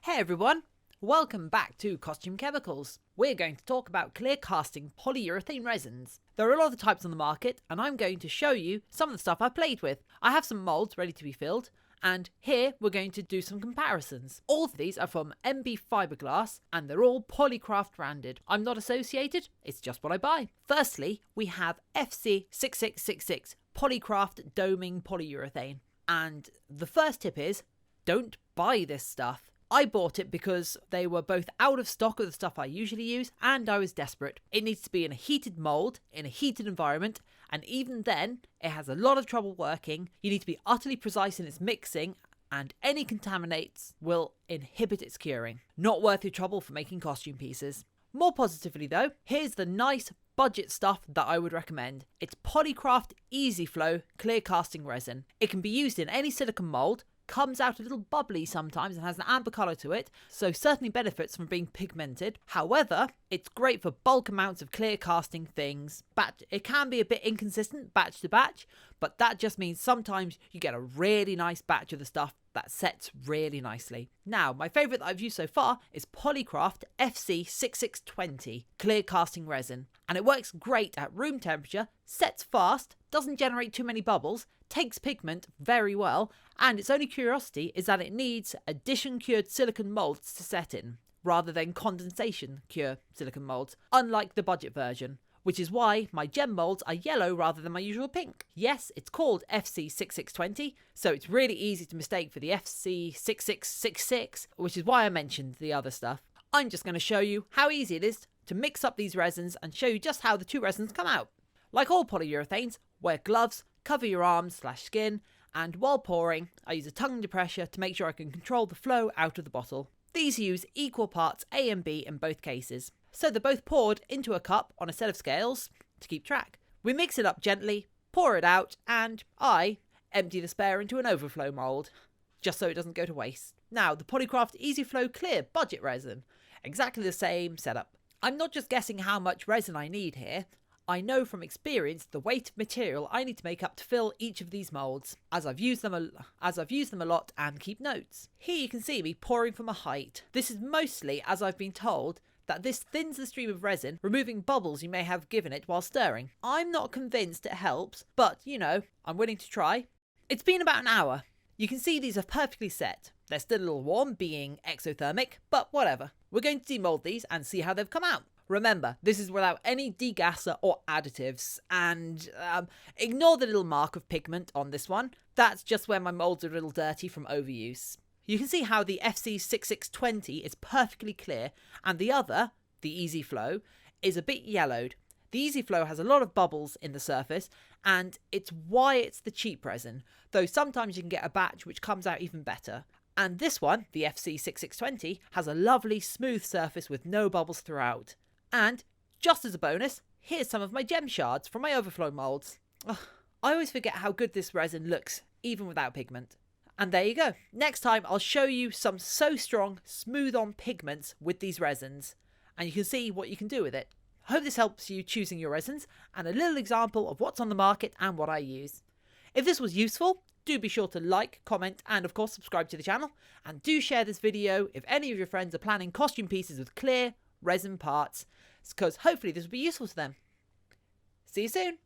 Hey everyone, welcome back to Costume Chemicals. We're going to talk about clear casting polyurethane resins. There are a lot of types on the market and I'm going to show you some of the stuff I've played with. I have some moulds ready to be filled and here we're going to do some comparisons. All of these are from MB fiberglass and they're all Polycraft branded. I'm not associated, it's just what I buy. Firstly, we have FC6666 Polycraft doming polyurethane. And the first tip is, don't buy this stuff. I bought it because they were both out of stock of the stuff I usually use and I was desperate. It needs to be in a heated mould, in a heated environment, and even then, it has a lot of trouble working. You need to be utterly precise in its mixing and any contaminates will inhibit its curing. Not worth your trouble for making costume pieces. More positively though, here's the nice budget stuff that I would recommend. It's Polycraft Easyflo clear casting resin. It can be used in any silicone mould, comes out a little bubbly sometimes and has an amber colour to it, so certainly benefits from being pigmented. However, it's great for bulk amounts of clear casting things. It can be a bit inconsistent batch to batch, but that just means sometimes you get a really nice batch of the stuff that sets really nicely. Now, my favourite that I've used so far is Polycraft FC6620 clear casting resin, and it works great at room temperature, sets fast, doesn't generate too many bubbles, takes pigment very well, and its only curiosity is that it needs addition cured silicone moulds to set in, rather than condensation cure silicone moulds, unlike the budget version, which is why my gem moulds are yellow rather than my usual pink. Yes, it's called FC6620, so it's really easy to mistake for the FC6666, which is why I mentioned the other stuff. I'm just going to show you how easy it is to mix up these resins and show you just how the two resins come out. Like all polyurethanes, wear gloves, cover your arms/skin, and while pouring, I use a tongue depressor to make sure I can control the flow out of the bottle. These use equal parts A and B in both cases, so they're both poured into a cup on a set of scales to keep track. We mix it up gently, pour it out, and I empty the spare into an overflow mould, just so it doesn't go to waste. Now, the Polycraft Easyflo Clear Budget Resin. Exactly the same setup. I'm not just guessing how much resin I need here. I know from experience the weight of material I need to make up to fill each of these moulds, as I've used them a lot and keep notes. Here you can see me pouring from a height. This is mostly as I've been told that this thins the stream of resin, removing bubbles you may have given it while stirring. I'm not convinced it helps, but you know, I'm willing to try. It's been about an hour. You can see these are perfectly set. They're still a little warm, being exothermic, but whatever. We're going to demould these and see how they've come out. Remember, this is without any degasser or additives, and ignore the little mark of pigment on this one. That's just where my moulds are a little dirty from overuse. You can see how the FC6620 is perfectly clear, and the other, the Easyflo, is a bit yellowed. The Easyflo has a lot of bubbles in the surface, and it's why it's the cheap resin, though sometimes you can get a batch which comes out even better. And this one, the FC6620, has a lovely smooth surface with no bubbles throughout. And, just as a bonus, here's some of my gem shards from my overflow moulds. Ugh, I always forget how good this resin looks, even without pigment. And there you go. Next time I'll show you some so strong, smooth on pigments with these resins. And you can see what you can do with it. I hope this helps you choosing your resins, and a little example of what's on the market and what I use. If this was useful, do be sure to like, comment, and of course subscribe to the channel. And do share this video if any of your friends are planning costume pieces with clear resin parts, because hopefully this will be useful to them. See you soon!